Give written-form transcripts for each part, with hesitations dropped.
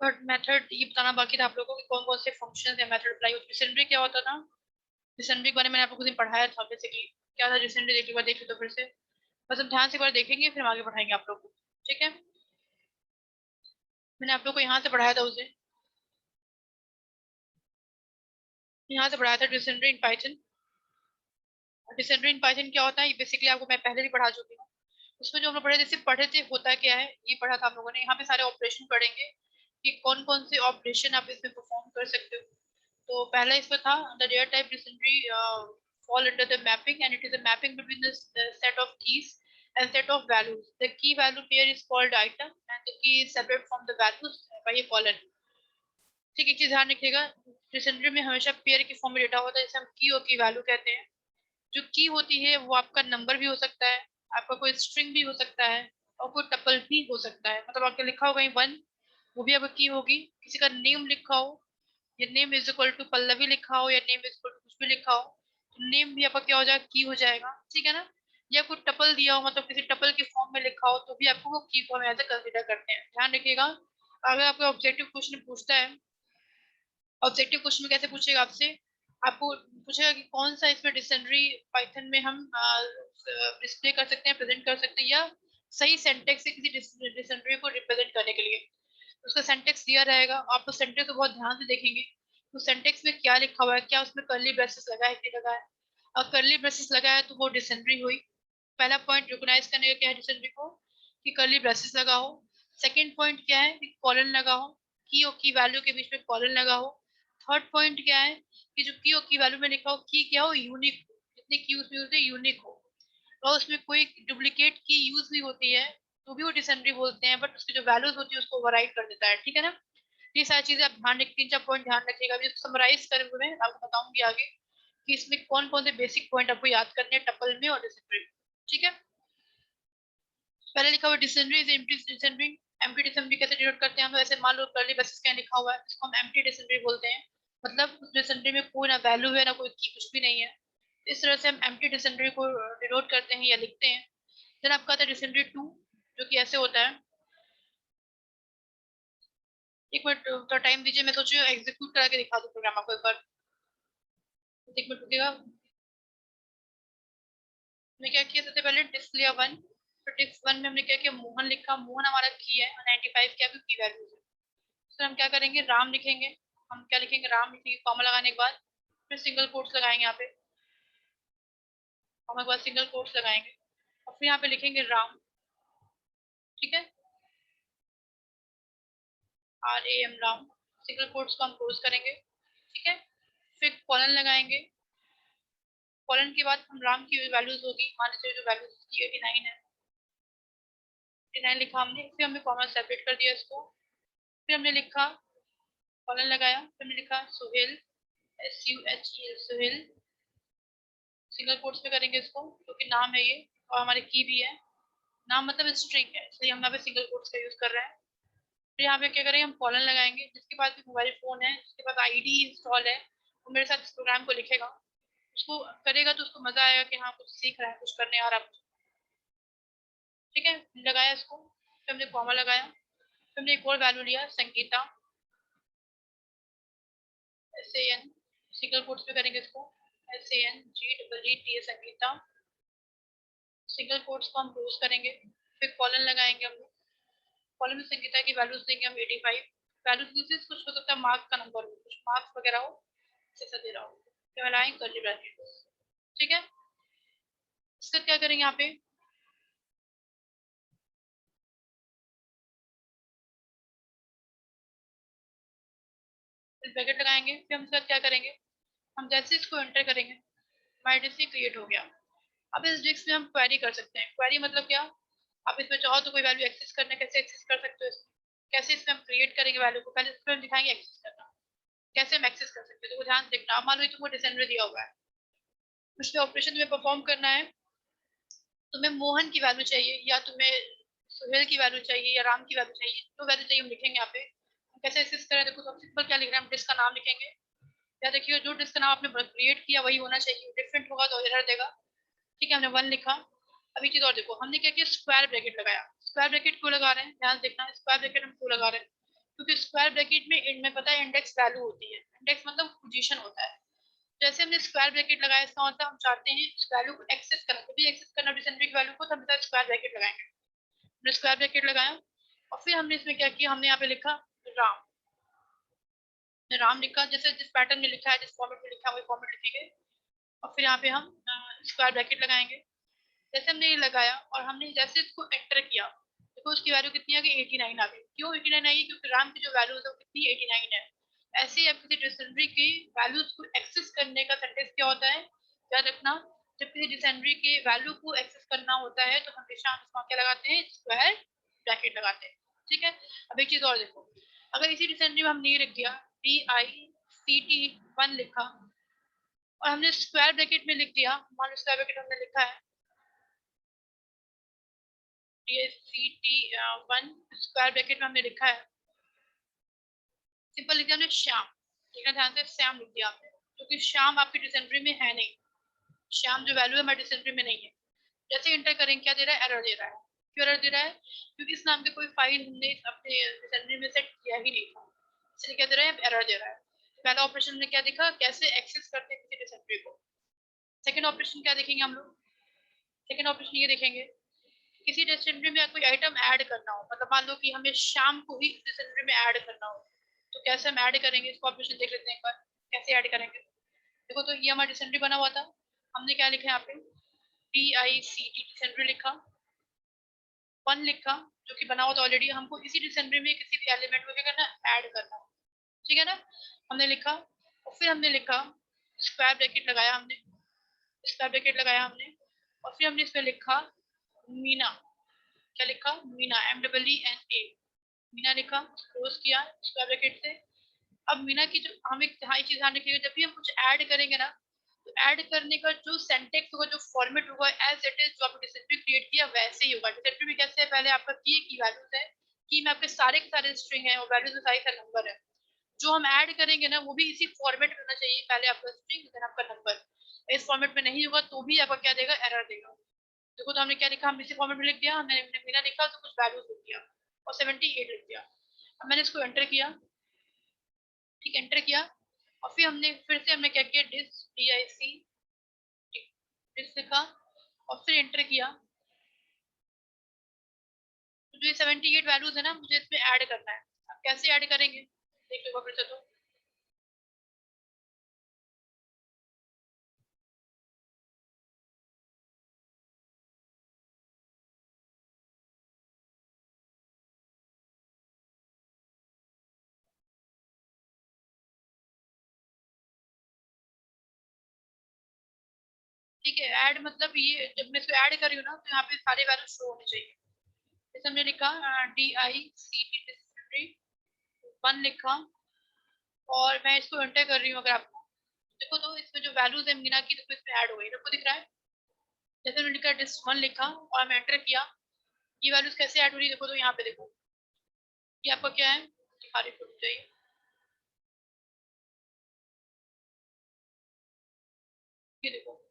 But method ये बताना बाकी था आप लोगों को कि कौन कौन से फंक्शन या मेथड अप्लाई होते हैं। डिसेंडरी क्या होता था, डिसेंडरी के बारे में मैंने आपको कुछ दिन पढ़ाया था बेसिकली। क्या था डिसेंडरी, एक बार देख लो तो फिर से, बस हम ध्यान से एक बार देखेंगे फिर हम आगे पढ़ाएंगे आप लोग को। ठीक है, मैंने आप लोग को यहाँ से पढ़ाया था उस दिन, यहाँ से पढ़ाया था डिसेंडरी इन पाइथन। डिसेंडरी इन पाइथन क्या होता है ये बेसिकली आपको मैं पहले भी पढ़ा चुकी हूँ। उसमें जो हम लोग पढ़े, जैसे पढ़े थे होता क्या है ये पढ़ा था हम लोगों ने। यहाँ पे सारे ऑपरेशन पढ़ेंगे कि कौन कौन से ऑपरेशन आप इसमें परफॉर्म कर सकते हो। तो पहला इसमें था द डेटा टाइप डिसेंडरी fall under the mapping, and it is a mapping between the set of keys and set of values. The key value pair is called item and the key is separate from the values by a colon. ठीक, एक चीज ध्यान रखिएगा, डिसेंडरी में हमेशा pair की form में data होता है जिसे हम की और की वैल्यू कहते हैं। जो की होती है वो आपका नंबर भी हो सकता है, आपका कोई स्ट्रिंग भी हो सकता है, और कोई टपल भी हो सकता है। मतलब आपके लिखा हो कहीं वन, वो भी आपका की होगी। किसी का नेम लिखा हो, या name is equal to Pallavi लिखा हो, या नेम इज इक्वल टू कुछ भी लिखा हो, तो नेम भी आपका क्या हो जाएगा, की हो जाएगा। ठीक है ना। या कोई टपल दिया हो, मतलब किसी टपल के फॉर्म में लिखा हो, तो भी आपको वो की फॉर्म एज कंसिडर करते हैं। ध्यान रखिएगा, अगर आपको ऑब्जेक्टिव क्वेश्चन पूछता है, ऑब्जेक्टिव क्वेश्चन में कैसे पूछेगा आपसे, आपको पूछेगा कि कौन सा इसमें डिक्शनरी पाइथन में हम डिस्प्ले कर सकते हैं, प्रेजेंट कर सकते हैं, या सही सेंटेक्स से किसी डिक्शनरी को रिप्रेजेंट करने के लिए। उसका सेंटेक्स दिया रहेगा, आप उस सेंटेक्स को बहुत ध्यान से देखेंगे तो सेंटेक्स में क्या लिखा हुआ है, क्या उसमें कर्ली ब्रेसेस लगा है कि लगा है। अगर कर्ली ब्रेसेस लगा है तो वो डिक्शनरी हुई। पहला पॉइंट रिकॉग्नाइज करने का क्या है डिक्शनरी को, कि कर्ली ब्रेसेस लगा हो। सेकंड पॉइंट क्या है कि कॉलन लगा हो, की और की वैल्यू के बीच में कॉलन लगा हो। थर्ड पॉइंट क्या है कि जो की और की वैल्यू में लिखा हो, की क्या हो, यूनिक हो, जितनी की उसमें यूज है यूनिक हो। और उसमें कोई डुप्लीकेट की यूज भी होती है तो भी वो डिसेंडरी बोलते हैं, बट उसकी जो वैल्यूज होती है उसको ओवरराइड कर देता है। ठीक है ना। ये सारी चीजें आप ध्यान रख, तीन चार पॉइंट ध्यान रखिएगा। अभी समराइज कर मैं आपको बताऊंगी आगे कि इसमें कौन कौन से बेसिक पॉइंट आपको याद करने हैं टपल में और डिसेंडरी में। ठीक है, पहले लिखा हुआ डिसेंडरी इज एम्प्टी डिसेंडरी। एम्प्टी डिसेंडरी कैसे डिनोट करते हैं हम, ऐसे मान लो कर्ली ब्रेसेस क्या लिखा हुआ है, इसको हम एम्प्टी डिसेंडरी बोलते हैं। मतलब उस डिसेंडरी में कोई ना वैल्यू है ना कोई की, कुछ भी नहीं है। इस तरह से हम एम्प्टी डिसेंडरी को डिनोट करते हैं या लिखते हैं। देन आपका आता है डिसेंडरी टू, जो कि ऐसे होता है। एक मिनट थोड़ा टाइम दीजिए, मैं सोच रही हूँ एग्जीक्यूट करा के दिखा दूँ प्रोग्राम आपको एक बार। एक मिनट रुकिएगा। हमने क्या किया, सबसे पहले डिस्क लिया वन। तो डिस्क वन में हमने क्या किया, मोहन लिखा। मोहन हमारा की है, 95 क्या की वैल्यू है। फिर हम क्या करेंगे, राम लिखेंगे। हम क्या लिखेंगे, राम लिखेंगे कॉमा लगाने के बाद, फिर सिंगल कोट्स लगाएंगे यहाँ पे, कॉमा के बाद सिंगल कोट्स लगाएंगे, और फिर यहाँ पे लिखेंगे राम। ठीक है, RAM राम। सिंगल कोट्स को हम क्लोज करेंगे। ठीक है, फिर कॉलन लगाएंगे। कॉलन के बाद हम राम की वैल्यूज होगी, मान लीजिए जो वैल्यूज की 89 है, 89 लिखा हमने, फिर हमने कॉमा सेपरेट कर दिया इसको। फिर हमने लिखा, कॉलन लगाया, फिर हमने लिखा Suhel, SUHEL Suhel. Single quotes पे करेंगे इसको क्योंकि नाम है ये, और हमारी की भी है। नाम मतलब स्ट्रिंग है, इसलिए हम यहाँ पे सिंगल कोट्स का यूज कर रहे हैं। फिर यहाँ पे क्या करेंगे, हम कॉलन लगाएंगे। जिसके पास भी मोबाइल फोन है, जिसके पास आईडी इंस्टॉल है, वो मेरे साथ इस प्रोग्राम को लिखेगा। उसको करेगा तो उसको मजा आएगा कि हाँ कुछ सीख रहा है, कुछ करने आ रहा है। ठीक है, लगाया इसको, फिर हमने कॉमा लगाया, फिर हमने एक और वैल्यू लिया संगीता, SAN। सिंगल कोट्स पे करेंगे इसको, SANGEET संगीता। सिंगल कोट्स को हम क्लोज करेंगे, फिर कॉलन लगाएंगे हम लोग। कॉलम में संगीता की वैल्यूज देंगे हम 85। वैल्यूज मींस कुछ हो सकता है मार्क्स का नंबर हो, कुछ मार्क्स वगैरह हो, जैसा दे रहा हो। फिर लगाएंगे कर्ली ब्रैकेट। ठीक है, इसका क्या करेंगे यहाँ पे, ब्रैकेट लगाएंगे। फिर हम इसका क्या करेंगे, हम जैसे इसको एंटर करेंगे हमारी डिस्क क्रिएट हो गया। अब इस डिस्क में हम क्वेरी कर सकते हैं। क्वेरी मतलब क्या, आप इसमें चाहो तो कोई वैल्यू एक्सेस करना, कैसे एक्सेस कर सकते हो इसमें, कैसे इसमें हम क्रिएट करेंगे वैल्यू को, पहले इसमें दिखाएंगे एक्सेस करना, कैसे हम एक्सेस कर सकते हैं। तो ध्यान से देखना, अब मान लो तुमको डिसेंडर दिया हुआ है, उसमें ऑपरेशन तुम्हें परफॉर्म करना है। तुम्हें मोहन की वैल्यू चाहिए, या तुम्हें सुहेल की वैल्यू चाहिए, या राम की वैल्यू चाहिए, जो वैल्यू चाहिए हम लिखेंगे यहाँ पे। हम कैसे एक्सेस करें, देखो सबसे सिंपल क्या लिख रहे हैं, हम डिस्क का नाम लिखेंगे। या देखिए जो डिस्क का नाम आपने क्रिएट किया वही होना चाहिए, डिफरेंट होगा तो एरर देगा। ठीक है, हमने वन लिखा। अभी चीज और देखो, हमने क्या किया, स्क्वायर ब्रैकेट लगाया। स्क्वायर ब्रैकेट क्यों लगा रहे हैं, ध्यान देखना, स्क्वायर ब्रैकेट हम क्यों लगा रहे हैं, क्योंकि स्क्वायर ब्रैकेट में इनमें पता है इंडेक्स वैल्यू होती है, इंडेक्स मतलब पोजीशन होता है। जैसे हमने स्क्वायर ब्रैकेट लगाया, इसका मतलब हम चाहते हैं इस वैल्यू को एक्सेस करना, तो भी एक्सेस करना डिसेंट्रिक वैल्यू को, तो हम स्क्वायर ब्रैकेट लगाएंगे। हमने स्क्वायर ब्रैकेट लगाया और फिर हमने इसमें क्या किया, हमने यहाँ पे लिखा राम, राम लिखा, जैसे जिस पैटर्न में लिखा है, जिस फॉर्मेट में लिखा है वही फॉर्मेट लिखेंगे। और फिर यहाँ पे हम स्क्वायर ब्रैकेट लगाएंगे। जैसे हमने ये लगाया और हमने जैसे इसको एंटर किया, देखो उसकी वैल्यू कितनी आ गई, 89 आ गई। क्यों 89 आई? क्योंकि राम की जो वैल्यू है वो कितनी, 89 है। ऐसे ही आप किसी डिक्शनरी की वैल्यूज को एक्सेस करने का सेंटेंस क्या होता है, याद रखना, जब किसी डिक्शनरी के वैल्यू को एक्सेस करना होता है तो हमेशा हम इसमें क्या लगाते हैं, स्क्वायर ब्रैकेट लगाते हैं। ठीक है। अब एक चीज और देखो, अगर इसी डिक्शनरी में हमने ये लिख दिया DICT1 लिखा और हमने स्क्वायर ब्रैकेट में लिख दिया, मान लो स्क्वायर ब्रैकेट हमने लिखा है DICT1, स्क्वायर ब्रैकेट में हमने लिखा है, सिंपल लिख दिया हमने श्याम, ठीक है, ध्यान से श्याम लिख दिया हमने, क्योंकि श्याम आपकी डिक्शनरी में है नहीं, श्याम जो वैल्यू है हमारी डिक्शनरी में नहीं है। जैसे इंटर करेंगे क्या दे रहा है, एरर दे रहा है। क्यों एरर दे रहा है? क्योंकि इस नाम की कोई फाइल हमने अपने डिक्शनरी में सेट किया ही नहीं था, इसलिए क्या दे रहा है, एरर दे रहा है। पहला ऑपरेशन में क्या दिखा, कैसे एक्सेस करते हैं किसी डिक्शनरी को। सेकंड ऑपरेशन क्या देखेंगे हम लोग, सेकंड ऑपरेशन ये देखेंगे, किसी डिक्शनरी में कोई आइटम ऐड करना हो, मतलब मान लो कि हमें शाम को ही डिक्शनरी में ऐड करना हो, तो कैसे हम ऐड करेंगे, इसको ऑपरेशन देख लेते हैं एक बार, कैसे ऐड करेंगे। देखो तो ये हमारा डिक्शनरी बना हुआ था, हमने क्या लिखा है यहाँ पे, DICT डिक्शनरी लिखा, 1 लिखा, जो कि बना हुआ था ऑलरेडी, हमको इसी डिक्शनरी में किसी भी एलिमेंट को क्या करना, ऐड करना, ठीक है ना। हमने लिखा और फिर हमने लिखा स्क्वायर ब्रैकेट लगाया हमने, स्क्वायर ब्रैकेट लगाया हमने और फिर हमने इसमें लिखा मीना, क्या लिखा, मीना, MEENA, मीना लिखा, क्लोज किया स्क्वायर ब्रैकेट से। अब मीना की जो हम एक चीज ध्यान रखिएगा, जब भी हम कुछ ऐड करेंगे ना, तो ऐड करने का जो सेंटेक्स होगा, जो फॉर्मेट होगा, एज इट इज जो आपने डिक्शनरी क्रिएट किया वैसे ही होगा। डिक्शनरी में कैसे है, पहले आपका की वैल्यूज है, की में आपके सारे के सारे स्ट्रिंग है और वैल्यूज में सारे का नंबर है, जो हम ऐड करेंगे ना वो भी इसी फॉर्मेट में होना चाहिए, पहले आपका स्ट्रिंग देन आपका नंबर। इस फॉर्मेट में नहीं होगा तो भी आपका क्या देगा, एरर देगा। देखो तो हमने क्या लिखा, हम इसी फॉर्मेट में लिख दिया, हमने मीना लिखा तो कुछ वैल्यूज लिख दिया और 78 लिख दिया। अब मैंने इसको एंटर किया, ठीक, एंटर किया और फिर हमने फिर से हमने क्या किया, डिस लिखा और फिर एंटर किया। तो जो 78 वैल्यूज है ना, मुझे इसमें ऐड करना है। अब कैसे ऐड करेंगे देख लो फिर से, तो ठीक है, ऐड मतलब ये जब मैं इसको ऐड कर रही हूँ ना तो यहाँ पे सारे वैल्यू शो होने चाहिए। जैसे हमने लिखा DICT 1 लिखा और मैं इसको एंटर कर रही हूँ, अगर आपको देखो तो इसमें जो वैल्यूज है मीना की, तो इसमें ऐड हो गई, आपको दिख रहा है। जैसे मैंने लिखा DIS1 लिखा और मैं एंटर किया, ये वैल्यूज कैसे ऐड हो रही है, देखो तो यहाँ पे देखो, ये आपका क्या है, दिखा रही फोटो चाहिए, ये देखो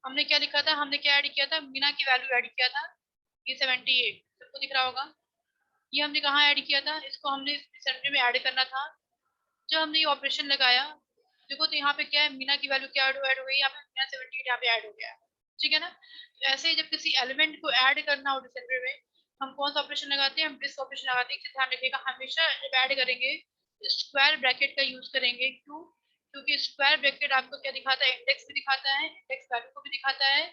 हमने क्या लिखा था, हमने क्या ऐड किया था, मीना की वैल्यू ऐड किया था, ये 78, सबको दिख रहा होगा। ये हमने कहाँ ऐड किया था, इसको हमने सेंटर में ऐड करना था। जब हमने ये ऑपरेशन लगाया, देखो तो यहाँ पे क्या है, मीना की वैल्यू क्या ऐड हो गई, यहाँ पे मीना 78 यहाँ पे ऐड हो गया, ठीक है ना। तो ऐसे ही जब किसी एलिमेंट को ऐड करना हो डिक्शनरी में, हम कौन सा ऑपरेशन लगाते हैं, हम डिस ऑपरेशन लगाते हैं। इसे ध्यान रखिएगा, हमेशा जब ऐड करेंगे स्क्वायर ब्रैकेट का यूज करेंगे। क्यों? क्योंकि स्क्वायर ब्रैकेट आपको क्या दिखाता है, इंडेक्स भी दिखाता है, इंडेक्स वैल्यू को भी दिखाता है,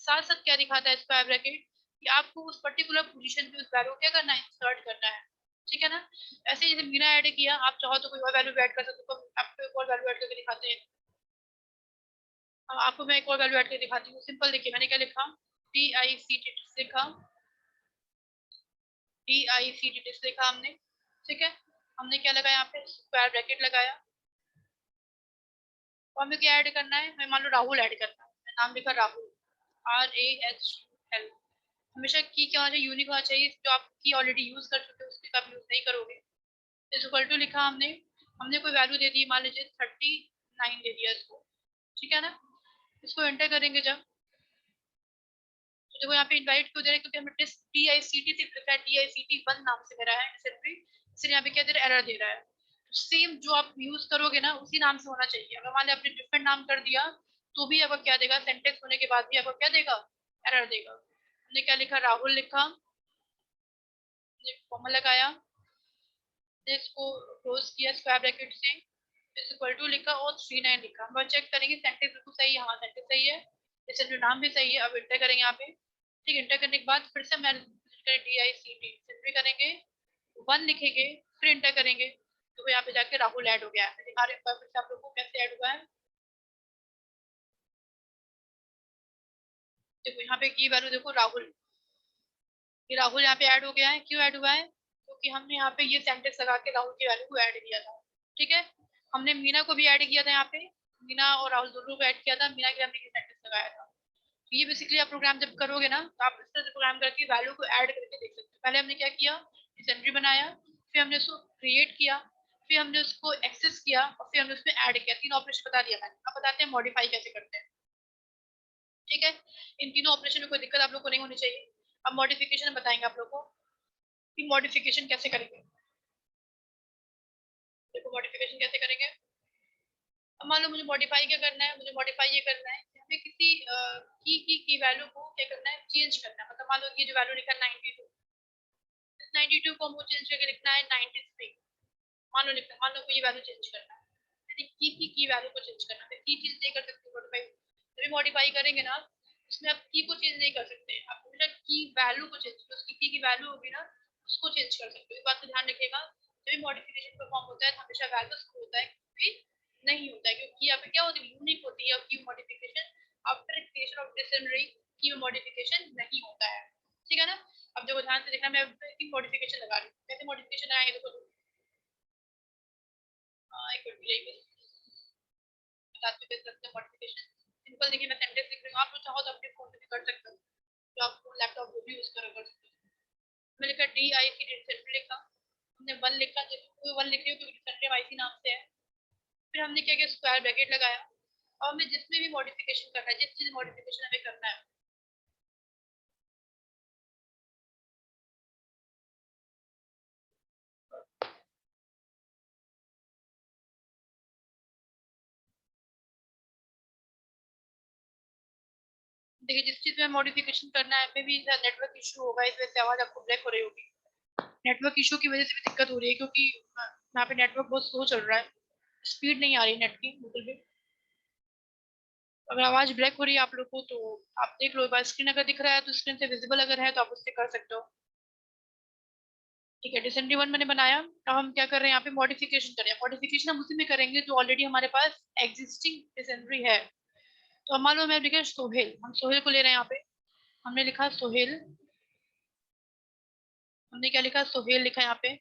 साथ साथ क्या दिखाता है स्क्वायर ब्रैकेट, कि आपको उस पर्टिकुलर पोजीशन पे उस वैल्यू को क्या करना है, इंसर्ट करना है, ठीक है ना। ऐसे ही जैसे मीना ऐड किया, आप चाहो तो कोई और वैल्यू ऐड कर सकते हो, तो आपको एक और वैल्यू ऐड करके दिखाते हैं। आपको मैं एक और वैल्यू ऐड करके दिखाती हूँ, सिंपल देखिए मैंने क्या लिखा, DICT लिखा, DICT लिखा हमने, ठीक है। हमने क्या लगाया, यहाँ पे स्क्वायर ब्रैकेट लगाया और हमें क्या ऐड करना है, हमें मान लो राहुल ऐड करना है, नाम लिखा राहुल, RAHL। हमेशा की क्या होना चाहिए, यूनिक होना चाहिए, जो आप की ऑलरेडी यूज कर चुके हो उसकी आप यूज नहीं करोगे। इज इक्वल टू लिखा हमने, हमने कोई वैल्यू दे दी, मान लीजिए 39 दे दिया इसको, ठीक है ना। इसको एंटर करेंगे जब, तो देखो यहाँ पे इनवाइट क्यों दे रहे हैं, क्योंकि हमें DICT से लिखा है, DICT1 नाम से मेरा है डिक्शनरी, इसलिए यहाँ पे क्या दे रहा है, एरर दे रहा है। सेम जो आप यूज करोगे ना उसी नाम से होना चाहिए। अगर मान लिया आपने डिफरेंट नाम कर दिया तो भी आपको क्या देगा, सेंटेक्स होने के बाद भी आपको क्या देगा, एरर देगा। हमने क्या लिखा, राहुल लिखा, फॉर्मूला लगाया, इसको क्लोज किया स्क्वायर ब्रैकेट से, इज इक्वल टू लिखा और 39 लिखा। हम चेक करेंगे सेंटेक्स बिल्कुल सही है, हाँ सेंटेक्स सही है, जैसे जो नाम भी सही है। अब इंटर करेंगे यहाँ पे, ठीक, इंटर करने के बाद फिर से मैं DICT सिंपली करेंगे, 1 लिखेंगे, फिर इंटर करेंगे, तो यहाँ पे जाके राहुल ऐड हो गया है। दिखा रहे हैं फिर से आप लोगों को कैसे ऐड हुआ है। देखो यहाँ पे की वैल्यू देखो राहुल, ये राहुल यहाँ पे ऐड हो गया है। क्यों ऐड हुआ है, क्योंकि हमने यहाँ पे ये सेंटेंस लगा के राहुल की वैल्यू को ऐड किया था। ठीक है, हमने मीना को भी ऐड किया था, यहाँ पे मीना और राहुल दोनों को ऐड किया था, मीना के हमने ये सेंटेंस लगाया था। तो ये बेसिकली आप प्रोग्राम जब करोगे ना तो आप इस तरह से प्रोग्राम करके वैल्यू को ऐड करके देख सकते हो। पहले हमने क्या किया, डिक्शनरी बनाया, फिर हमने उसको क्रिएट किया, फिर हमने उसको एक्सेस किया और फिर हमने उसमें ऐड किया। 3 ऑपरेशन बता दिया मैंने। अब बताते हैं मॉडिफाई कैसे करते हैं। ठीक है, इन तीनों ऑपरेशन में कोई दिक्कत आप लोग को नहीं होनी चाहिए। अब मॉडिफिकेशन बताएंगे आप लोग को कि मॉडिफिकेशन कैसे करेंगे। देखो मॉडिफिकेशन कैसे करेंगे। अब मान लो मुझे मॉडिफाई क्या करना है, मुझे मॉडिफाई ये करना है कि हमें किसी की वैल्यू को क्या करना है, चेंज करना है। मतलब मान लो ये जो वैल्यू लिखा है 92, 92 को हमको चेंज करके लिखना है 93। मान लो लिखना, मान लो को ये वैल्यू चेंज करना है, यानी की वैल्यू को चेंज करना है। की चीज नहीं कर सकते मॉडिफाई, जब मॉडिफाई करेंगे ना उसमें आप की को चेंज नहीं कर सकते, आप हमेशा की वैल्यू को चेंज करो। उसकी की वैल्यू होगी ना उसको चेंज कर सकते हो। इस बात को ध्यान रखिएगा, जब भी मॉडिफिकेशन परफॉर्म होता है तो हमेशा वैल्यू उसको होता है, क्योंकि नहीं होता है, क्योंकि यहाँ पे क्या होती है, यूनिक होती है की modification. After creation of dictionary की मॉडिफिकेशन नहीं होता है। ठीक है ना। अब देखो ध्यान से देखना, मैं मॉडिफिकेशन लगा रही हूँ, कैसे मॉडिफिकेशन आएगा देखो। एक मिनट मॉडिफिकेशन सिंपल देखिए, मैं सेंटेंस लिख रही हूँ, आप लोग चाहो तो अपने फोन पे भी कर सकते हो, जो आप लैपटॉप को भी यूज कर सकते हो। मैंने लिखा DIC लिखा, हमने 1 लिखा, जब 1 लिख रही हूँ क्योंकि डिसेंट्री IC नाम से है। फिर हमने क्या किया, स्क्वायर ब्रैकेट लगाया और हमें जिसमें भी मॉडिफिकेशन करना है, जिस चीज मॉडिफिकेशन हमें करना है, देखिए जिस चीज में मॉडिफिकेशन करना है, मे भी नेटवर्क इशू होगा, इस वजह से आवाज आपको ब्रेक हो रही होगी। नेटवर्क इशू की वजह से भी दिक्कत हो रही है, क्योंकि यहाँ पे नेटवर्क बहुत स्लो चल रहा है, स्पीड नहीं आ रही नेट की बिल्कुल भी। अगर आवाज ब्रेक हो रही है आप लोग को तो आप देख लो एक बार, स्क्रीन अगर दिख रहा है तो स्क्रीन से विजिबल अगर है तो आप उससे कर सकते हो। ठीक है, डिसेंट्री 1 मैंने बनाया। अब हम क्या कर रहे हैं, यहाँ पे मॉडिफिकेशन कर रहे हैं। मॉडिफिकेशन हम उसी में करेंगे जो ऑलरेडी हमारे पास एग्जिस्टिंग डिसेंट्री है। तो अब मान लो मैं लिखा सोहेल, हम सोहेल को ले रहे हैं यहाँ पे। हमने लिखा सोहेल, हमने क्या लिखा, सोहेल लिखा यहाँ पे,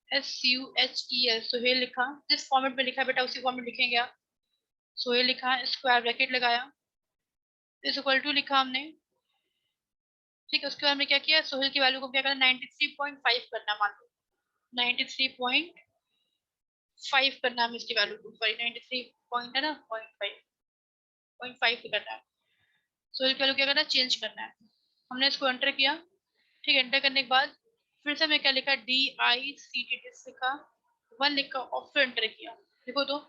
SUHEL, सोहेल लिखा। जिस फॉर्मेट में लिखा है बेटा उसी फॉर्मेट लिखेंगे आप। सोहेल लिखा, स्क्वायर ब्रैकेट लगाया, इज इक्वल टू लिखा हमने। ठीक है, उसके बाद में क्या किया, सोहेल की वैल्यू को क्या करना, 93.5 करना, मान लो 93.5 करना है इसकी वैल्यू को, सॉरी 93 पॉइंट है ना, 0.5 करना है। सोहेल की वैल्यू क्या करना है, चेंज करना है। हमने इसको एंटर किया। ठीक है, एंटर करने के बाद फिर से मैं क्या लिखा, DICT लिखा, 1 लिखा और फिर एंटर किया। देखो तो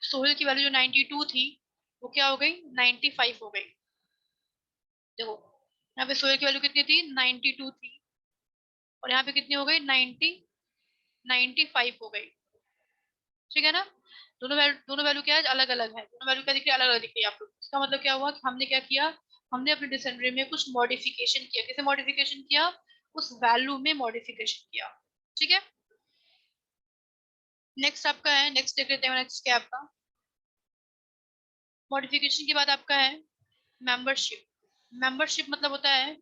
सोहेल की वैल्यू जो 92 थी वो क्या हो गई, 95 हो गई। देखो यहाँ पे सोहेल की वैल्यू कितनी थी, 92 थी, और यहाँ पे कितनी हो गई, 95 हो गई। ठीक है ना। दोनों वैल्यू क्या है, अलग अलग है। दोनों वैल्यू क्या दिख रही है, अलग अलग दिख रही है आप लोग। इसका मतलब क्या हुआ कि हमने क्या किया, हमने अपने डिक्शनरी में कुछ मॉडिफिकेशन किया। कैसे मॉडिफिकेशन किया, उस वैल्यू में मॉडिफिकेशन किया। ठीक है, नेक्स्ट आपका है, नेक्स्ट देख लेते हैं, नेक्स्ट क्या आपका, मॉडिफिकेशन के बाद आपका है मेंबरशिप। मेंबरशिप मतलब होता है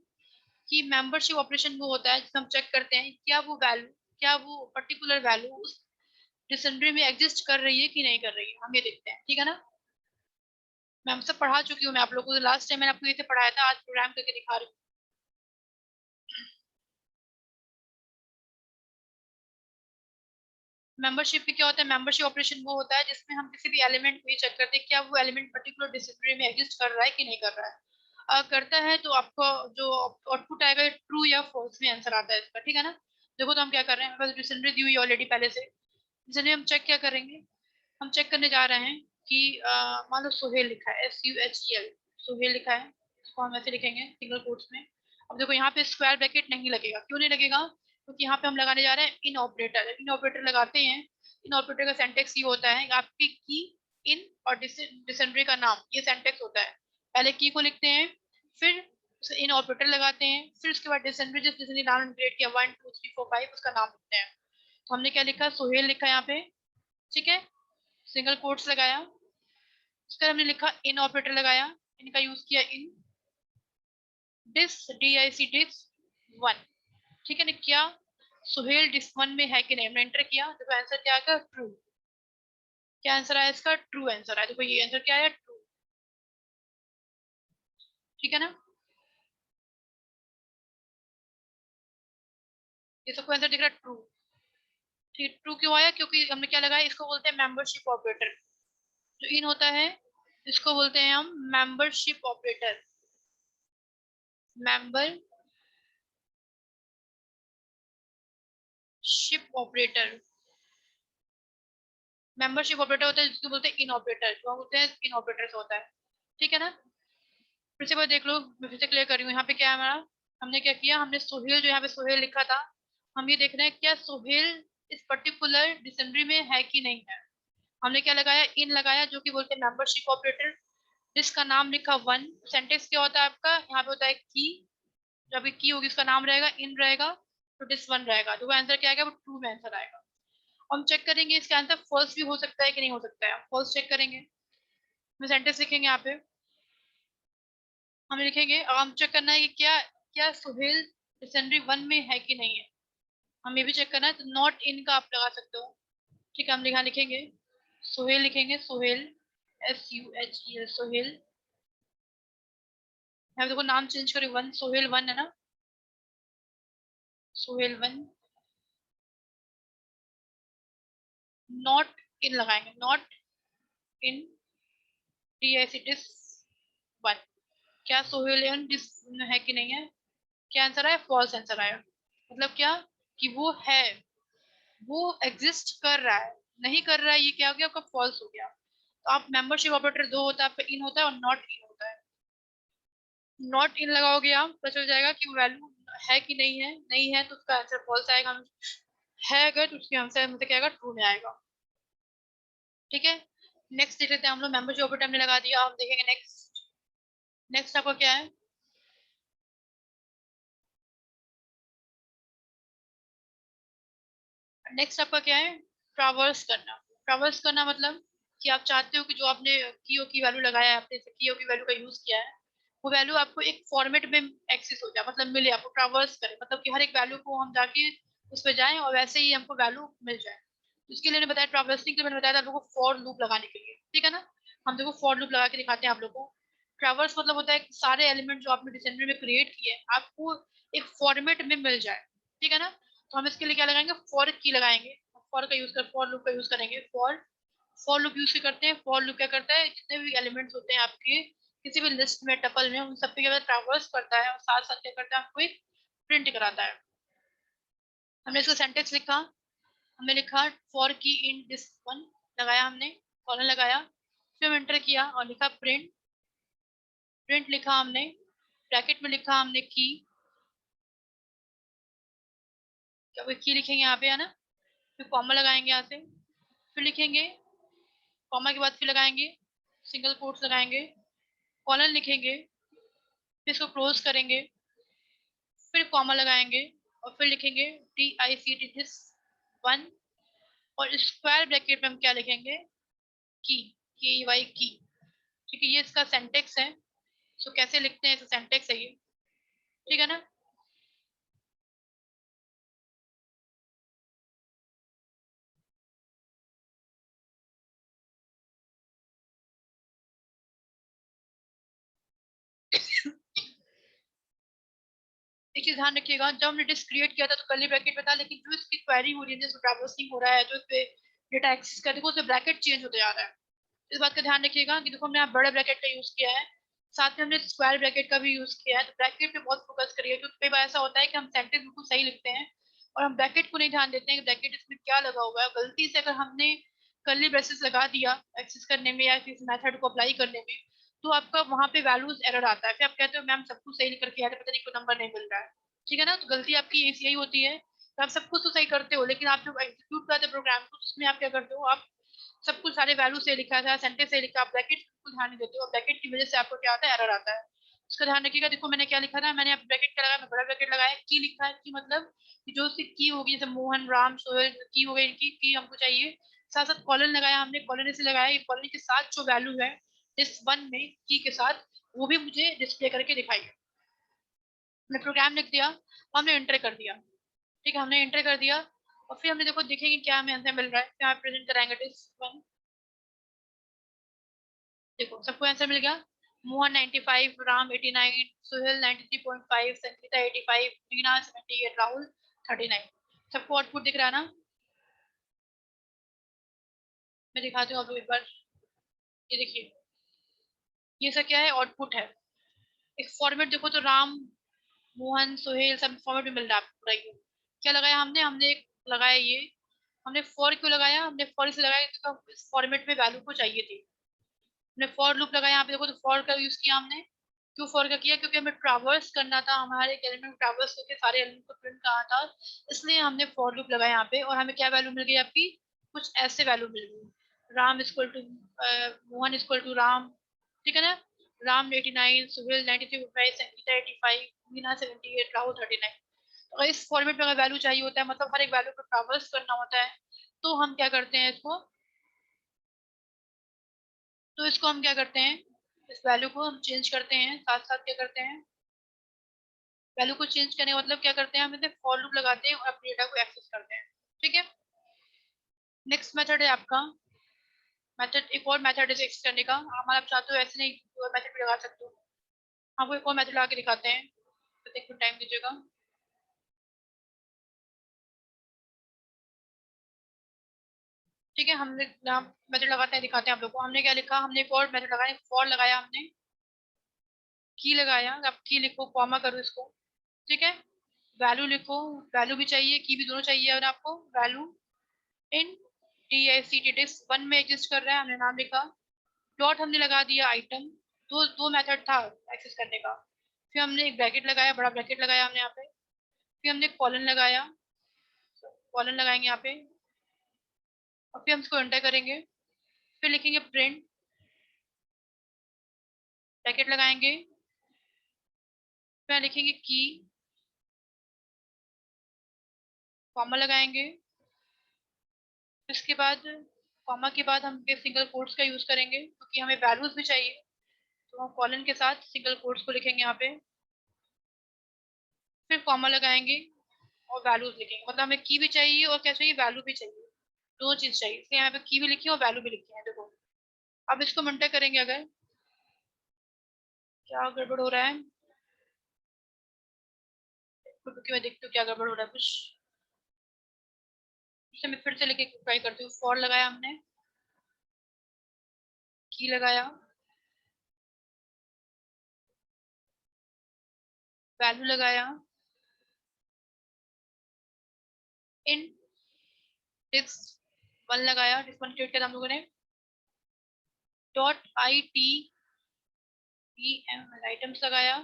कि मेंबरशिप ऑपरेशन वो होता है जिसमें हम चेक करते हैं क्या वो वैल्यू, क्या वो पर्टिकुलर वैल्यू उस डिक्शनरी में एग्जिस्ट कर रही है कि नहीं कर रही है, हम ये देखते हैं। ठीक है ना। मैं सब पढ़ा चुकी हूँ, मैं आप लोगों को लास्ट टाइम मैंने आपको ये पढ़ाया था, आज प्रोग्राम करके दिखा रही हूँ। मेंबरशिप में क्या होता है, मेंबरशिप ऑपरेशन वो होता है जिसमें हम किसी भी एलिमेंट को ये चेक करते हैं क्या वो एलिमेंट पर्टिकुलर डिक्शनरी में एग्जिस्ट कर रहा है कि नहीं कर रहा है। करता है तो आपको जो आउटपुट आएगा ट्रू या फॉल्स में आंसर आता है इसका। ठीक है ना। देखो तो हम क्या कर रहे हैं, बस डिक्शनरी दी हुई ऑलरेडी पहले से। डिक्शनरी हम चेक क्या करेंगे, हम चेक करने जा रहे हैं कि मान लो सुहेल लिखा है, SUHEL, सुहेल लिखा है, इसको हम ऐसे लिखेंगे सिंगल कोट्स में। अब देखो यहाँ पे स्क्वायर ब्रैकेट नहीं लगेगा, क्यों नहीं लगेगा, क्योंकि यहाँ पे हम लगाने जा रहे हैं इन ऑपरेटर। इन ऑपरेटर लगाते हैं, इन ऑपरेटर का सेंटेक्स ये होता है आपकी की, इन और डिक्शनरी का नाम, ये सेंटेक्स होता है। पहले की को लिखते हैं, फिर इन ऑपरेटर लगाते हैं, फिर उसके बाद डिक्शनरी, जिस डिक्शनरी नाम क्रिएट किया 1 2 3 4 5 उसका नाम लिखते हैं। तो हमने क्या लिखा, सुहेल लिखा यहाँ पे, ठीक है, सिंगल कोट्स लगाया, उसका हमने लिखा इन ऑपरेटर लगाया, इनका यूज किया इन डिस DIC डिस 1, ठीक है ना, क्या सुहेल डिस 1 में है कि नहीं, हमने एंटर किया, देखो आंसर क्या आएगा, ट्रू। क्या आंसर आया इसका, ट्रू आंसर आया, देखो ये आंसर क्या आया, ट्रू, ठीक है ना। ये सबको आंसर दिख रहा है ट्रू, ठीक, ट्रू क्यों आया, क्योंकि हमने क्या लगाया, इसको बोलते हैं मेंबरशिप ऑपरेटर। जो इन होता है इसको बोलते हैं हम membership operator, membership operator, membership operator होता है जिसको बोलते हैं इन ऑपरेटर, जो होते हैं इन ऑपरेटर्स होता है, ठीक है ना। फिर से बार देख लो, मैं फिर से क्लियर कर रही हूँ, यहाँ पे क्या है हमारा, हमने क्या किया, हमने सोहेल, जो यहाँ पे सोहेल लिखा था, हम ये देख रहे हैं क्या सोहेल इस पर्टिकुलर डिक्शनरी में है कि नहीं है। हमने क्या लगाया, इन लगाया, जो कि बोलते हैं मेंबरशिप ऑपरेटर, जिसका नाम लिखा 1। सेंटेक्स क्या होता है आपका, यहाँ पे होता है की, जब की होगी उसका नाम रहेगा, इन रहेगा, तो डिस 1 रहेगा, तो आंसर क्या आएगा, वो ट्रू में आंसर आएगा। हम चेक करेंगे इसका आंसर फॉल्स भी हो सकता है कि नहीं हो सकता है, फॉल्स चेक करेंगे, हम सेंटेंस लिखेंगे यहाँ पे, हम लिखेंगे, अब हम चेक करना है कि क्या क्या सुहेल डिक्शनरी 1 में है कि नहीं है, हम ये भी चेक करना है, तो नॉट इन का आप लगा सकते हो, ठीक है, हम यहाँ लिखेंगे सुहेल, लिखेंगे सुहेल, SUHEL सुहेल, यहाँ देखो नाम चेंज करें, 1 सुहेल 1 है ना, सुहेल 1, नॉट इन लगाएंगे, नॉट इन DIC 1, क्या सोहेल है कि नहीं है, क्या आंसर आया, फॉल्स आंसर आया, मतलब क्या, कि वो है, वो एग्जिस्ट कर रहा है, नहीं कर रहा है, ये क्या हो गया आपका, फॉल्स हो गया। तो आप मेंबरशिप ऑपरेटर दो होता है आपका, इन होता है और नॉट इन होता है, नॉट इन लगाओगे आप, पता चल जाएगा कि वैल्यू है कि नहीं है, नहीं है तो उसका आंसर फॉल्स आएगा, है अगर तो उसके आंसर मतलब क्या आएगा, ट्रू में आएगा, ठीक है। नेक्स्ट देख लेते हैं हम लोग, मेंबरशिप ऑपरेटर हमने लगा दिया, हम देखेंगे नेक्स्ट, नेक्स्ट आपका क्या है, नेक्स्ट आपका क्या है, ट्रावर्स करना। ट्रावर्स करना मतलब कि आप चाहते हो कि जो आपने कीओ की वैल्यू लगाया है, आपने कीओ की वैल्यू का यूज किया है, वो वैल्यू आपको एक फॉर्मेट में एक्सेस हो जाए, मतलब मिले आपको, ट्रावर्स करे, मतलब कि हर एक वैल्यू को हम जाके उस पर जाएं और वैसे ही हमको वैल्यू मिल जाए। तो इसके लिए मैंने बताया, ट्रावर्सिंग के लिए मैंने बताया था आप लोगों को फॉर लूप लगाने के लिए, ठीक है ना। हम देखो फॉर लूप लगा के दिखाते हैं आप लोगों को। ट्रावर्स मतलब होता है कि सारे एलिमेंट जो आपने डिक्शनरी में क्रिएट किए आपको एक फॉर्मेट में मिल जाए, ठीक है ना। तो हम इसके लिए क्या लगाएंगे, फॉर की लगाएंगे, फॉर का यूज कर, फॉर लूप का यूज करेंगे, फॉर लूप यूज करते हैं। फॉर लूप क्या करता है, जितने भी एलिमेंट्स होते हैं आपके किसी भी लिस्ट में, टपल में, उन सब पे क्या ट्रावर्स करता है और साथ साथ क्या करता है, आपको एक प्रिंट कराता है। हमने इसका सेंटेंस लिखा, हमने लिखा फॉर की इन दिस 1 लगाया, हमने कॉलन लगाया, फिर एंटर किया और लिखा प्रिंट, प्रिंट लिखा हमने, ब्रैकेट में लिखा हमने की, क्या की लिखेंगे यहाँ पे, है ना, फिर कॉमा लगाएंगे यहाँ से, फिर लिखेंगे, कॉमा के बाद फिर लगाएंगे सिंगल कोट्स लगाएंगे, कॉलन लिखेंगे, फिर इसको क्लोज करेंगे, फिर कॉमा लगाएंगे और फिर लिखेंगे DICT दिस 1, और स्क्वायर ब्रैकेट में हम क्या लिखेंगे, की, KEY की, ठीक है, ये इसका सेंटेक्स है। सो कैसे लिखते हैं, इसका सेंटेक्स है ये, ठीक है ना। एक चीज ध्यान रखिएगा, जब हमने डिस्क क्रिएट किया था तो कर्ली ब्रैकेट में था, लेकिन जो इसकी क्वेरी हो रही है, जो ट्रैवर्सिंग हो रहा है, जो इस पे डेटा एक्सेस कर, देखो उसमें ब्रैकेट चेंज होते जा रहा है। इस बात का ध्यान रखिएगा कि देखो हमने यहाँ बड़े ब्रैकेट का यूज किया है, साथ में हमने स्क्वायर ब्रैकेट का भी यूज किया है, तो ब्रैकेट पे बहुत फोकस करिए, क्योंकि कई बार ऐसा होता है कि हम सेंटेंस बिल्कुल सही लिखते हैं और हम ब्रैकेट को नहीं ध्यान देते हैं कि ब्रैकेट इसमें क्या लगा हुआ है। गलती से अगर हमने कर्ली ब्रेसेस लगा दिया एक्सेस करने में या किसी मेथड को अप्लाई करने में, तो आपका वहां पे वैल्यूज एरर आता है, फिर आप कहते हो मैम सब कुछ सही करके आया, पता नहीं क्यों नंबर नहीं मिल रहा है। ठीक है ना, तो गलती आपकी यही होती है। तो आप सब कुछ तो सही करते हो, लेकिन आप जब एग्जीक्यूट करते हो प्रोग्राम को, उसमें आप क्या करते हो, आप सब कुछ सारे वैल्यू से लिखा था, सेंटेंस से लिखा, आप ब्रैकेट को ध्यान नहीं देते हो, ब्रैकेट की वजह से आपको क्या आता है, एरर आता है। उसका ध्यान रखिएगा। देखो मैंने क्या लिखा था, मैंने ब्रैकेट क्या लगाया, मैं बड़ा ब्रैकेट लगाया, की लिखा है, की मतलब कि जो उसकी की होगी, जैसे मोहन राम सोहेल की हो गई, इनकी की हमको चाहिए। साथ साथ कॉलन लगाया हमने, कॉलन इसे लगाया, कॉलन के साथ जो वैल्यू है इस वन में की के साथ, वो भी मुझे डिस्प्ले करके दिखाई। हमने प्रोग्राम लिख दिया, हमने एंटर कर दिया। ठीक है, हमने एंटर कर दिया, और फिर हमने देखो देखेंगे क्या हमें आंसर मिल रहा है, क्या प्रेजेंट कराएंगे टेस्ट वन। देखो सबको आंसर मिल गया। मोहन 95, राम 89, सुहेल 93.5, संगीता 85, रीना 78, राहुल 39। सबको आउटपुट दिख रहा है ना? मैं दिखाती हूँ आपको एक बार। ये देखिए, ये सब क्या है, आउटपुट है। एक फॉर्मेट देखो तो राम, मोहन, सोहेल सब फॉर्मेट में मिल रहा है आपको पूरा। ये क्या लगाया हमने, हमने एक लगाया ये, हमने फॉर क्यों लगाया, हमने फॉर इसे लगाया इसका इस फॉर्मेट में वैल्यू को चाहिए थी। हमने फॉर लूप लगाया यहाँ पे, देखो तो फॉर का यूज किया हमने। क्यों फॉर का किया, क्योंकि हमें ट्रावर्स करना था, हमारे एक एलिमेंट ट्रावर्स करके सारे एलिमेंट को प्रिंट करना था, इसलिए हमने फॉर लूप लगाया यहाँ पे। और हमें क्या वैल्यू मिल गई आपकी, कुछ ऐसे वैल्यू मिल गई, Ram equal to Mohan equal to Ram. ठीक है ना, राम 89, सुहेल 93.5, संगीता 85, मीना 78, राहुल 39। तो इस फॉर्मेट में अगर वैल्यू चाहिए होता है, मतलब हर एक वैल्यू को ट्रावर्स करना होता है, तो हम क्या करते हैं इसको, तो इसको हम क्या करते हैं, इस वैल्यू को हम चेंज करते हैं, साथ साथ क्या करते हैं, वैल्यू को चेंज करने का मतलब क्या करते हैं, हम इसे फॉर लूप लगाते हैं और अपने डेटा को एक्सेस करते हैं। ठीक है, नेक्स्ट मेथड है आपका, मेथड एक और मेथड है एक्सेस करने का। हमारा आप चाहते हो ऐसे नहीं, और मेथड भी लगा सकते हो। आपको एक और मेथड लगा के दिखाते हैं, तो एक टाइम दीजिएगा। ठीक है, हमने मेथड लगाते हैं, दिखाते हैं आप लोग को। हमने क्या लिखा, हमने एक और मेथड लगाया, फॉर लगाया हमने, की लगाया, आप की लिखो, कॉमा करो इसको। ठीक है, वैल्यू लिखो, वैल्यू भी चाहिए, की भी, दोनों चाहिए। और आपको value in T S C T disk one में एग्जिस्ट कर रहा है, हमने नाम लिखा। डॉट हमने लगा दिया आइटम, दो दो मेथड था एक्सेस करने का। फिर हमने एक ब्रैकेट लगाया, बड़ा ब्रैकेट लगाया हमने यहाँ पे। फिर हमने कॉलन लगाया, कॉलन लगाएंगे यहाँ पे, और फिर हम इसको एंटर करेंगे। फिर लिखेंगे प्रिंट, ब्रैकेट लगाएंगे, फिर लिखेंगे की, कॉमा लगाएंगे। इसके बाद कॉमा के बाद हम सिंगल कोट्स का यूज करेंगे, क्योंकि हमें वैल्यूज भी चाहिए, तो हम कॉलन के साथ सिंगल कोट्स को लिखेंगे यहाँ पे। फिर कॉमा लगाएंगे और वैल्यूज लिखेंगे, मतलब हमें की भी चाहिए और क्या चाहिए, वैल्यू भी चाहिए, दो चीज चाहिए, इसलिए यहाँ पे की भी लिखी है और वैल्यू भी लिखी है। देखो अब इसको मिनटे करेंगे, अगर क्या गड़बड़ हो रहा है, क्योंकि मैं देखती हूँ क्या गड़बड़ हो रहा है कुछ। इसे मैं फिर से लेके ट्राई करती हूँ। फॉर लगाया हमने, की लगाया, वैल्यू लगाया, इन डिस्क वन लगाया, डिस्क वन क्रिएट किया हम लोगों ने, dot I T E M items लगाया,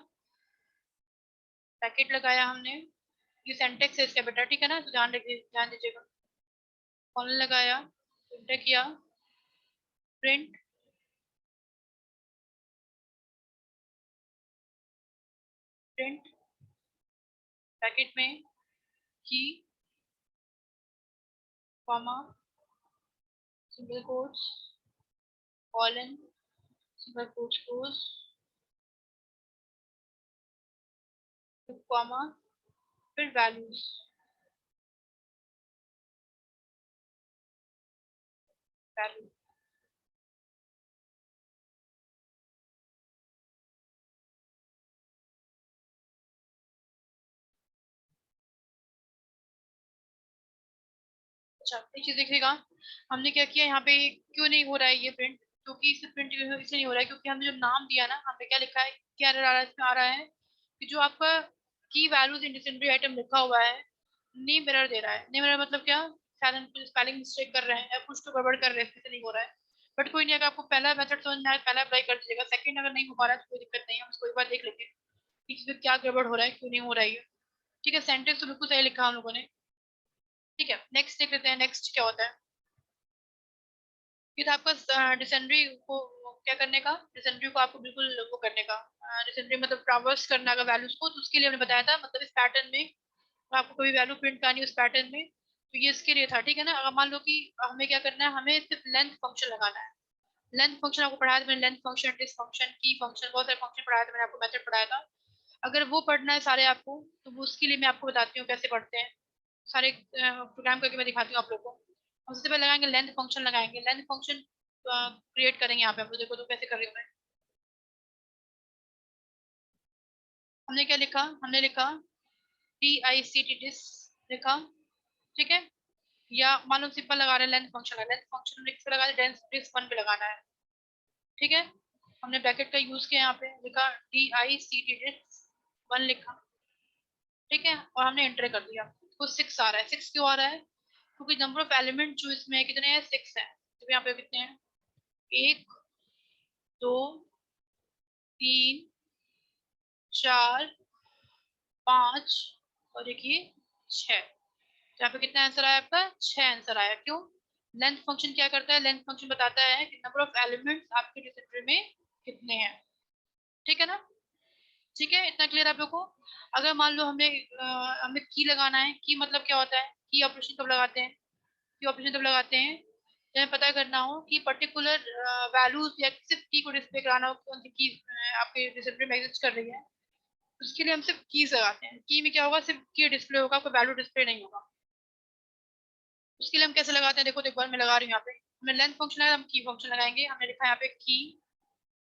पैकेट लगाया हमने। ये सेंटेक्स है इसका बेटा, ठीक है ना, तो ध्यान रखिए, ध्यान दीजिएगा। कॉलन लगाया, एंटर किया, प्रिंट, प्रिंट पैकेट में की, comma, single quotes, colon, single quotes close, comma, फिर वैल्यूज, वैल्यू। अच्छा एक चीज देखिएगा, हमने क्या किया यहाँ पे, क्यों नहीं हो रहा है ये प्रिंट, क्योंकि इसे प्रिंट इसलिए नहीं हो रहा है क्योंकि हमने जो नाम दिया ना, हमने क्या लिखा है, क्या आ रहा है, इसमें आ रहा है कि जो आपका की वैल्यूज इन डिक्शनरी आइटम लिखा हुआ है, नेम एरर दे रहा है। नेम एरर मतलब क्या, शायद हम कुछ स्पेलिंग मिस्टेक कर रहे हैं या कुछ तो गड़बड़ कर रहे हैं, इसलिए नहीं हो रहा है। बट कोई नहीं, अगर आपको पहला मेथड समझ में आया, पहला अप्लाई कर दीजिएगा। सेकंड अगर नहीं हो पा रहा है तो कोई दिक्कत नहीं है, हम इसको एक बार देख लेंगे कि इसमें क्या गड़बड़ हो रहा है, क्यों नहीं हो रहा है। ठीक है, सेंटेंस तो बिल्कुल सही लिखा हम लोगों ने। ठीक है, नेक्स्ट देख लेते हैं, नेक्स्ट क्या होता है। फिर आपका डिसेंड्री को क्या करने का, डिसेंड्री को आपको बिल्कुल वो करने का, डिसेंड्री मतलब ट्रावर्स करना का वैल्यूज को, तो उसके लिए हमने बताया था, मतलब इस पैटर्न में आपको कोई वैल्यू प्रिंट करनी है उस पैटर्न में, तो ये इसके लिए था। ठीक है ना, अगर मान लो कि हमें क्या करना है, हमें सिर्फ लेंथ फंक्शन लगाना है। लेंथ फंक्शन आपको पढ़ाया था मैंने, लेंथ फंक्शन, डिस फंक्शन, की फंक्शन, बहुत सारे फंक्शन पढ़ाया था मैंने आपको, मेथड पढ़ाया था। अगर वो पढ़ना है सारे आपको, तो वो उसके लिए मैं आपको बताती हूँ कैसे पढ़ते हैं सारे, प्रोग्राम करके मैं दिखाती हूँ आप लोगों को। हम सबसे पहले लगाएंगे लेंथ फंक्शन, लगाएंगे लेंथ फंक्शन क्रिएट करेंगे यहाँ पे। हम लोग देखो तो कैसे कर रही हूँ मैं। हमने क्या लिखा, हमने लिखा DICT डिस लिखा। ठीक है, या मान लो सिंपल लगा रहे हैं लेंथ फंक्शन, लेंथ फंक्शन हमने किस पे लगा दिया, डिस वन पे लगाना है। ठीक है, हमने ब्रैकेट का यूज किया, यहाँ पे लिखा DICT डिस वन लिखा। ठीक है, और हमने एंटर कर दिया, तो 6 आ रहा है। 6 क्यों आ रहा है, क्योंकि नंबर ऑफ एलिमेंट जो इसमें है कितने हैं, 6 है। तो यहाँ पे कितने हैं, 1 2 3 4 5 और देखिए 6। तो यहाँ पे कितना आंसर आया आपका, 6 आंसर आया। क्यों, लेंथ फंक्शन क्या करता है, लेंथ फंक्शन बताता है कि नंबर ऑफ एलिमेंट्स आपके डिक्शनरी में कितने हैं। ठीक है ना, ठीक है, इतना क्लियर आप लोग को। अगर मान लो हमें की लगाना है, की मतलब क्या होता है, की ऑपरेशन कब लगाते हैं, की ऑपरेशन तब लगाते हैं जब हमें पता करना हो कि पर्टिकुलर वैल्यूज या सिर्फ की को डिस्प्ले कराना हो, कौन सी की आपके डिस्प्ले में एग्जिस्ट कर रही है। उसके लिए हम सिर्फ कीज लगाते हैं। की में क्या होगा, सिर्फ की डिस्प्ले होगा, कोई वैल्यू डिस्प्ले नहीं होगा। उसके लिए हम कैसे लगाते हैं, देखो तो एक बार मैं लगा रही हूँ यहाँ पे। हमने लेंथ फंक्शन लगाया, हम की फंक्शन लगाएंगे। हमने लिखा है यहाँ पे की।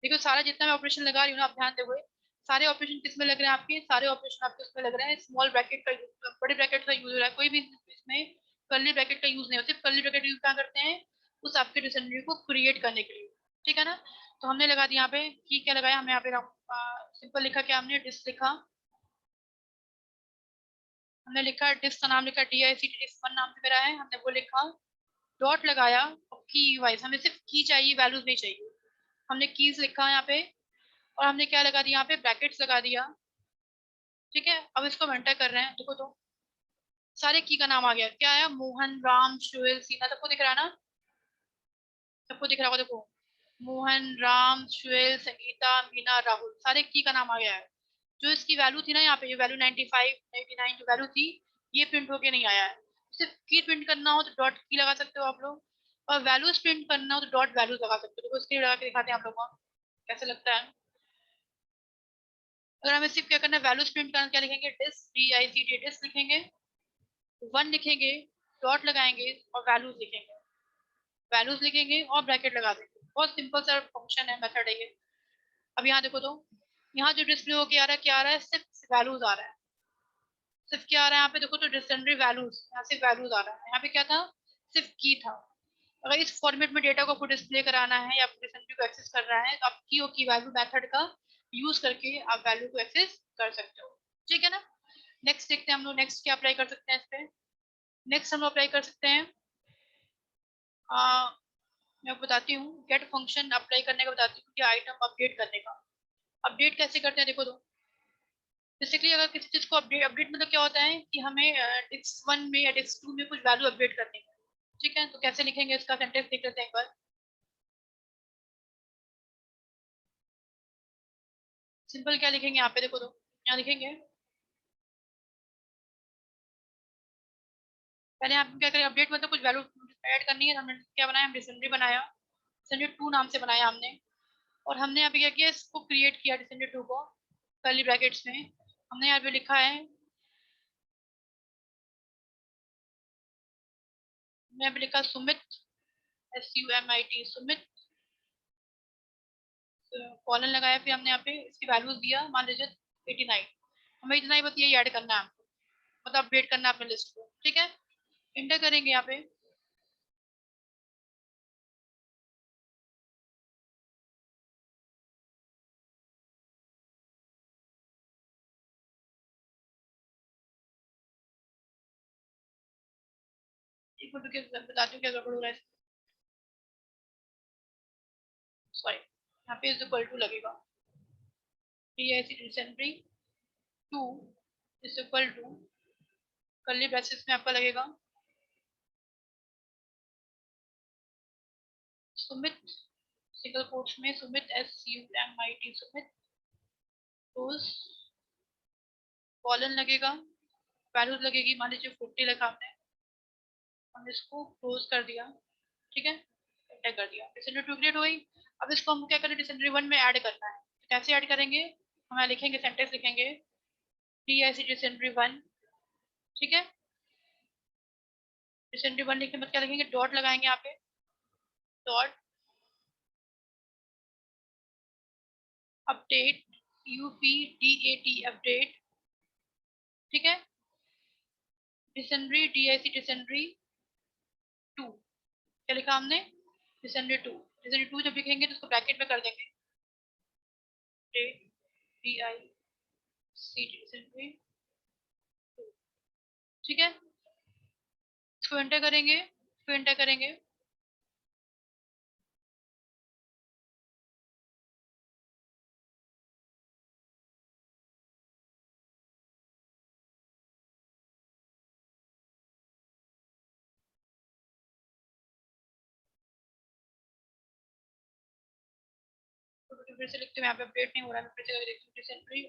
देखो सारा जितना मैं ऑपरेशन लगा रही हूँ ना, आप ध्यान दोगे, सारे ऑपरेशन किस में लग रहे हैं आपके, सारे ऑपरेशन आपके उसमें लग रहे हैं स्मॉल ब्रैकेट का, बड़े ब्रैकेट का यूज हो रहा है। कोई भी इसमें कर्ली ब्रैकेट का यूज नहीं होता, सिर्फ कर्ली ब्रैकेट यूज क्या करते हैं, उस आपके डिक्शनरी को क्रिएट करने के लिए। ठीक है ना, तो हमने लगा दिया यहाँ पे की, क्या लगाया हमने यहाँ पे, सिंपल लिखा, क्या हमने डिस लिखा। हमने लिखा डिस का नाम लिखा DICT, डिस वन नाम से मेरा है, हमने वो लिखा, डॉट लगाया। और की वाइज हमें सिर्फ की चाहिए, वैल्यूज नहीं चाहिए। हमने कीज लिखा यहाँ पे, और हमने क्या लगा दिया यहाँ पे, ब्रैकेट्स लगा दिया। ठीक है, अब इसको हम एंटर कर रहे हैं, देखो तो सारे की का नाम आ गया। क्या आया, मोहन, राम, शुएल, सीना, सबको दिख रहा है ना, सबको दिख रहा होगा। देखो, मोहन, राम, शुएल, संगीता, मीना, राहुल, सारे की का नाम आ गया है। जो इसकी वैल्यू थी ना यहाँ पे, ये वैल्यू 95 99 जो वैल्यू थी, ये प्रिंट होके नहीं आया है। सिर्फ की प्रिंट करना हो तो डॉट की लगा सकते हो आप लोग, और वैल्यूज प्रिंट करना हो तो डॉट वैल्यूज लगा सकते हो। देखो इसके लिए लगा के दिखाते हैं आप लोगों को कैसे लगता है। अगर हमें सिर्फ क्या करना है, वैल्यूज प्रिंट करना, क्या लिखेंगे, डिस DICT डिस लिखेंगे, वन लिखेंगे, डॉट लगाएंगे और वैल्यूज लिखेंगे। वैल्यूज लिखेंगे और ब्रैकेट लगा देंगे। बहुत सिंपल सा फंक्शन है, मेथड है ये। अब यहाँ देखो तो, यहाँ जो डिस्प्ले होके आ रहा है, क्या आ रहा है, सिर्फ वैल्यूज आ रहा है। सिर्फ क्या आ रहा है यहाँ पे, देखो तो डिक्शनरी वैल्यूज, यहाँ सिर्फ वैल्यूज आ रहा है। यहाँ पे क्या था, सिर्फ की था। अगर इस फॉर्मेट में डेटा को आपको डिस्प्ले कराना है या डिक्शनरी को एक्सेस कर रहा है, तो आप की और की वैल्यू मेथड का यूज करके आप वैल्यू को एक्सेस कर सकते हो। ठीक है ना, नेक्स्ट देखते हैं हम लोग, नेक्स्ट क्या अप्लाई कर सकते हैं इस पे। नेक्स्ट हम अप्लाई कर सकते हैं, मैं बताती हूँ, गेट फंक्शन अप्लाई करने का बताती हूँ, कि आइटम अपडेट करने का। अपडेट कैसे करते हैं, देखो तो बेसिकली अगर किसी चीज को अपडेट, अपडेट मतलब क्या होता है कि हमें डिस्क वन में या डिस्क टू में कुछ वैल्यू अपडेट करनी है। ठीक है, तो कैसे लिखेंगे इसका सेंटेंस देख लेते हैं एक बार। सिंपल क्या लिखेंगे यहाँ पे, देखो तो यहाँ लिखेंगे, पहले आप क्या करें, अपडेट मतलब कुछ वैल्यू ऐड करनी है। हमने क्या बनाया, हम डिसेंडरी बनाया, डिसेंडरी टू नाम से बनाया हमने। और हमने यहाँ पे क्या किया, इसको क्रिएट किया डिसेंडरी टू को कर्ली ब्रैकेट्स में। हमने यहाँ पे लिखा है, हमने यहाँ पे लिखा सुमित, SUMIT सुमित, कॉलन लगाया। फिर हमने यहाँ पे इसकी वैल्यूज दिया, मान लीजिए 89। हमें इतना ही बस ये ऐड करना है, मतलब अपडेट करना है अपने लिस्ट को। ठीक है, इंटर करेंगे यहाँ पे। इक्वल टू के बताती हूँ क्या गड़बड़ हो रहा है। सॉरी, यहाँ पे इज इक्वल टू लगेगा, DIC डिसेंडरी 2 is equal to, curly braces में आपका लगेगा सुमित, सिंगल कोट्स में सुमित, SUMIT, सुमित, रोज, कॉलन लगेगा, वैल्यूज लगेगी, मान लीजिए 40 लिखा हमने, हमने इसको क्लोज कर दिया, ठीक है, एंटर कर दिया, डिसेंडरी 2 क्रिएट हो गई। अब इसको हम क्या करें, डिसेंडरी 1 में ऐड करना है। कैसे ऐड करेंगे, हम यहाँ लिखेंगे, सेंटेंस लिखेंगे DIC डिसेंडरी 1, ठीक है। डिसेंडरी 1 लिखने के बाद क्या लिखेंगे, डॉट लगाएंगे यहाँ पे, डॉट अपडेट, UPDAT अपडेट, ठीक है, डिसेंडरी DIC डिसेंडरी 2, क्या लिखा हमने, डिसेंडरी 2, डिसेंडरी 2 जब लिखेंगे तो उसको ब्रैकेट में कर देंगे, DIC डिसेंडरी 2, ठीक है, इसको एंटर करेंगे, इसको एंटर करेंगे, तो फिर से लिखते हैं, यहाँ पे अपडेट नहीं हो रहा है, मैं फिर से देखती हूँ, डिसेंडरी